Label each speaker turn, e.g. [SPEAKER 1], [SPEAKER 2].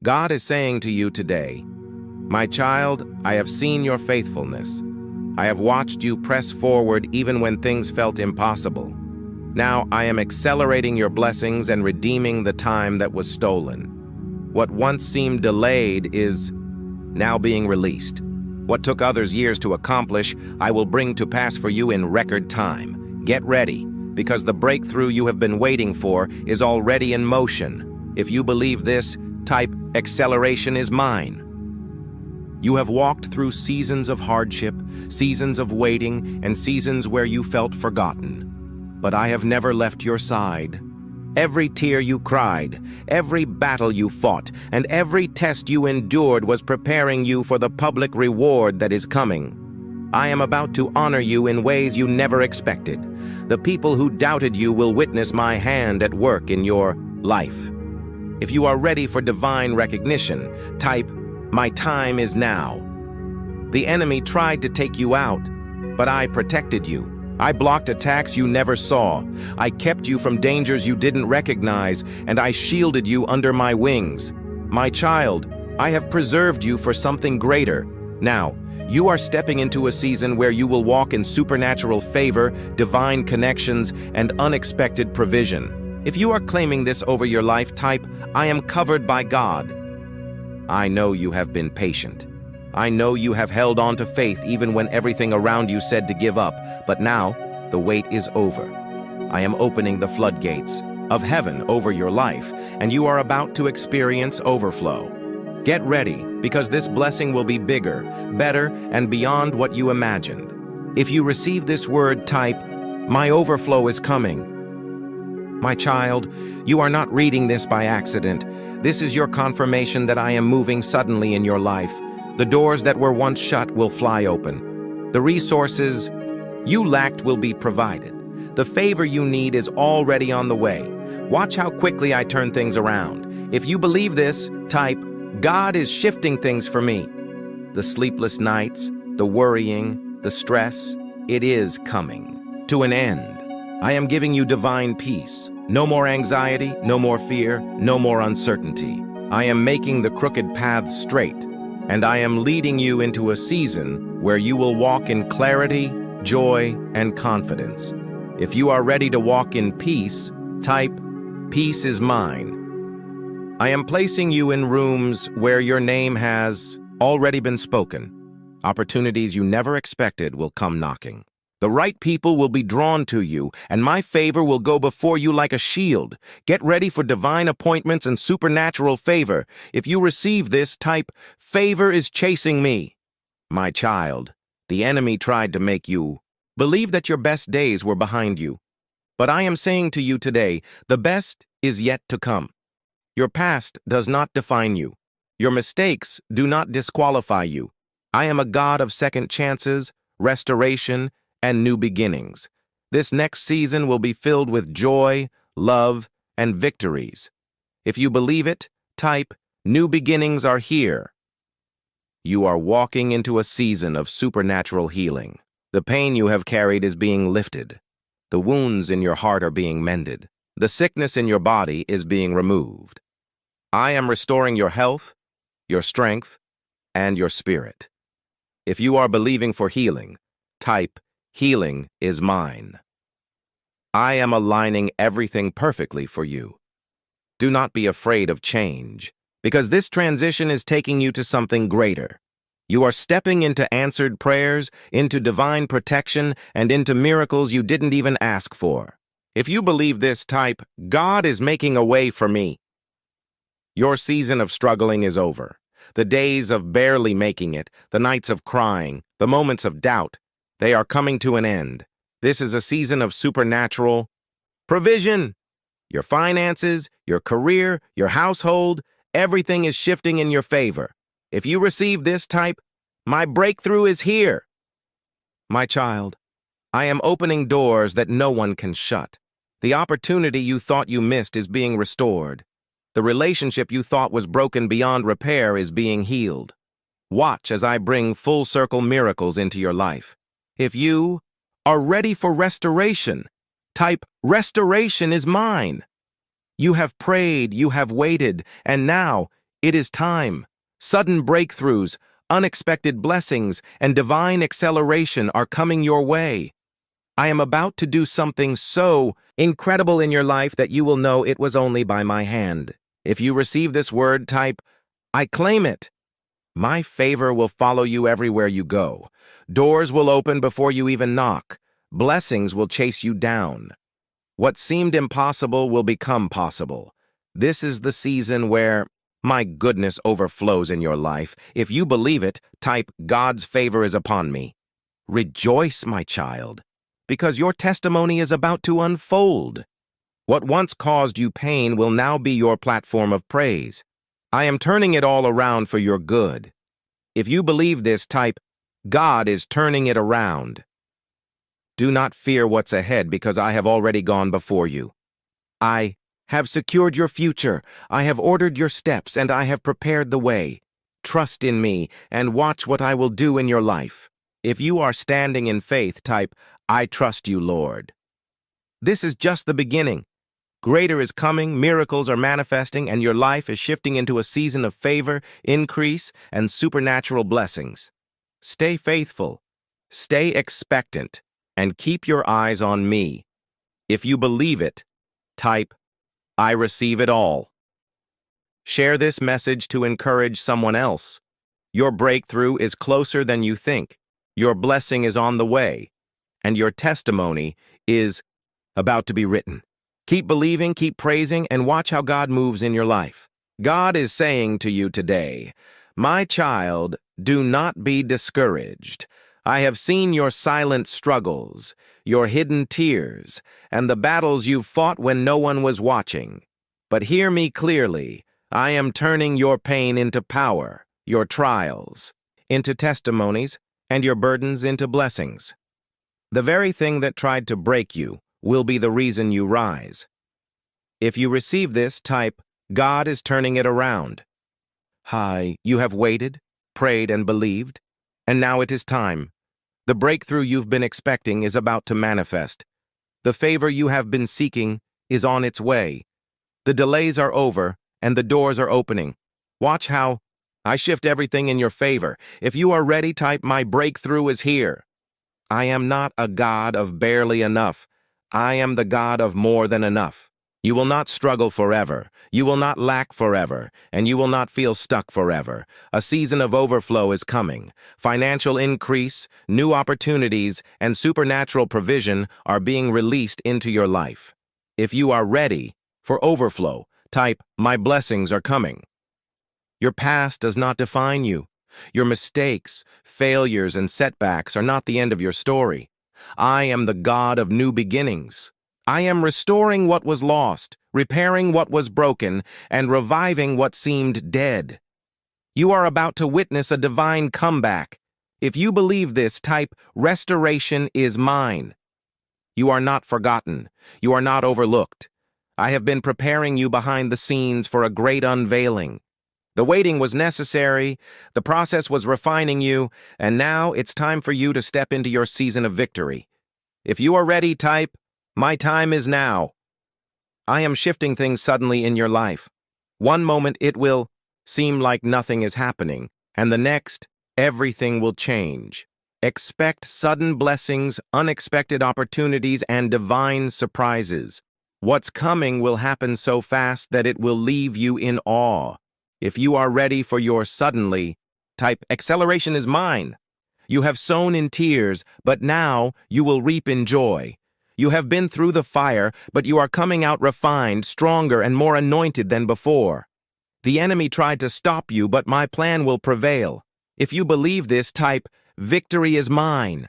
[SPEAKER 1] God is saying to you today, "My child, I have seen your faithfulness. I have watched you press forward even when things felt impossible. Now I am accelerating your blessings and redeeming the time that was stolen. What once seemed delayed is now being released. What took others years to accomplish, I will bring to pass for you in record time. Get ready, because the breakthrough you have been waiting for is already in motion. If you believe this, type "acceleration is mine." You have walked through seasons of hardship, seasons of waiting, and seasons where you felt forgotten. But I have never left your side. Every tear you cried, every battle you fought, and every test you endured was preparing you for the public reward that is coming. I am about to honor you in ways you never expected. The people who doubted you will witness my hand at work in your life. If you are ready for divine recognition, type "My time is now." The enemy tried to take you out, but I protected you. I blocked attacks you never saw. I kept you from dangers you didn't recognize, and I shielded you under my wings. My child, I have preserved you for something greater. Now, you are stepping into a season where you will walk in supernatural favor, divine connections, and unexpected provision. If you are claiming this over your life, type "I am covered by God." I know you have been patient. I know you have held on to faith even when everything around you said to give up, but now the wait is over. I am opening the floodgates of heaven over your life, and you are about to experience overflow. Get ready, because this blessing will be bigger, better, and beyond what you imagined. If you receive this word, type "My overflow is coming." My child, you are not reading this by accident. This is your confirmation that I am moving suddenly in your life. The doors that were once shut will fly open. The resources you lacked will be provided. The favor you need is already on the way. Watch how quickly I turn things around. If you believe this, type "God is shifting things for me." The sleepless nights, the worrying, the stress, it is coming to an end. I am giving you divine peace. No more anxiety, no more fear, no more uncertainty. I am making the crooked paths straight, and I am leading you into a season where you will walk in clarity, joy, and confidence. If you are ready to walk in peace, type "Peace is mine." I am placing you in rooms where your name has already been spoken. Opportunities you never expected will come knocking. The right people will be drawn to you, and my favor will go before you like a shield. Get ready for divine appointments and supernatural favor. If you receive this, type "Favor is chasing me." My child, the enemy tried to make you believe that your best days were behind you. But I am saying to you today, the best is yet to come. Your past does not define you. Your mistakes do not disqualify you. I am a God of second chances, restoration, and new beginnings. This next season will be filled with joy, love, and victories. If you believe it, type "New beginnings are here." You are walking into a season of supernatural healing. The pain you have carried is being lifted. The wounds in your heart are being mended. The sickness in your body is being removed. I am restoring your health, your strength, and your spirit. If you are believing for healing, type "Healing is mine." I am aligning everything perfectly for you. Do not be afraid of change, because this transition is taking you to something greater. You are stepping into answered prayers, into divine protection, and into miracles you didn't even ask for. If you believe this, type "God is making a way for me." Your season of struggling is over. The days of barely making it, the nights of crying, the moments of doubt, they are coming to an end. This is a season of supernatural provision. Your finances, your career, your household, everything is shifting in your favor. If you receive this, type "My breakthrough is here." My child, I am opening doors that no one can shut. The opportunity you thought you missed is being restored. The relationship you thought was broken beyond repair is being healed. Watch as I bring full-circle miracles into your life. If you are ready for restoration, type "Restoration is mine." You have prayed, you have waited, and now It is time. Sudden breakthroughs, unexpected blessings, and divine acceleration are coming your way. I am about to do something so incredible in your life that you will know it was only by my hand. If you receive this word, type, I claim it. My favor will follow you everywhere you go. Doors will open before you even knock. Blessings will chase you down. What seemed impossible will become possible. This is the season where, my goodness, overflows in your life. If you believe it, type, God's favor is upon me. Rejoice, my child, because your testimony is about to unfold. What once caused you pain will now be your platform of praise. I am turning it all around for your good. If you believe this, type, God is turning it around. Do not fear what's ahead because I have already gone before you. I have secured your future. I have ordered your steps and I have prepared the way. Trust in me and watch what I will do in your life. If you are standing in faith, type, I trust you, Lord. This is just the beginning. Greater is coming, miracles are manifesting, and your life is shifting into a season of favor, increase, and supernatural blessings. Stay faithful, stay expectant, and keep your eyes on me. If you believe it, type, I receive it all. Share this message to encourage someone else. Your breakthrough is closer than you think. Your blessing is on the way, and your testimony is about to be written. Keep believing, keep praising, and watch how God moves in your life. God is saying to you today, my child, do not be discouraged. I have seen your silent struggles, your hidden tears, and the battles you've fought when no one was watching. But hear me clearly. I am turning your pain into power, your trials into testimonies, and your burdens into blessings. The very thing that tried to break you will be the reason you rise. If you receive this, type, God is turning it around. Hi, you have waited, prayed, and believed, and now it is time. The breakthrough you've been expecting is about to manifest. The favor you have been seeking is on its way. The delays are over, and the doors are opening. Watch how I shift everything in your favor. If you are ready, type, my breakthrough is here. I am not a God of barely enough. I am the God of more than enough. You will not struggle forever. You will not lack forever, and you will not feel stuck forever. A season of overflow is coming. Financial increase, new opportunities, and supernatural provision are being released into your life. If you are ready for overflow, type, my blessings are coming. Your past does not define you. Your mistakes, failures, and setbacks are not the end of your story. I am the God of new beginnings. I am restoring what was lost, repairing what was broken, and reviving what seemed dead. You are about to witness a divine comeback. If you believe this, type, restoration is mine. You are not forgotten. You are not overlooked. I have been preparing you behind the scenes for a great unveiling. The waiting was necessary, the process was refining you, and now it's time for you to step into your season of victory. If you are ready, type, my time is now. I am shifting things suddenly in your life. One moment it will seem like nothing is happening, and the next, everything will change. Expect sudden blessings, unexpected opportunities, and divine surprises. What's coming will happen so fast that it will leave you in awe. If you are ready for your suddenly, type, acceleration is mine. You have sown in tears, but now you will reap in joy. You have been through the fire, but you are coming out refined, stronger, and more anointed than before. The enemy tried to stop you, but my plan will prevail. If you believe this, type, victory is mine.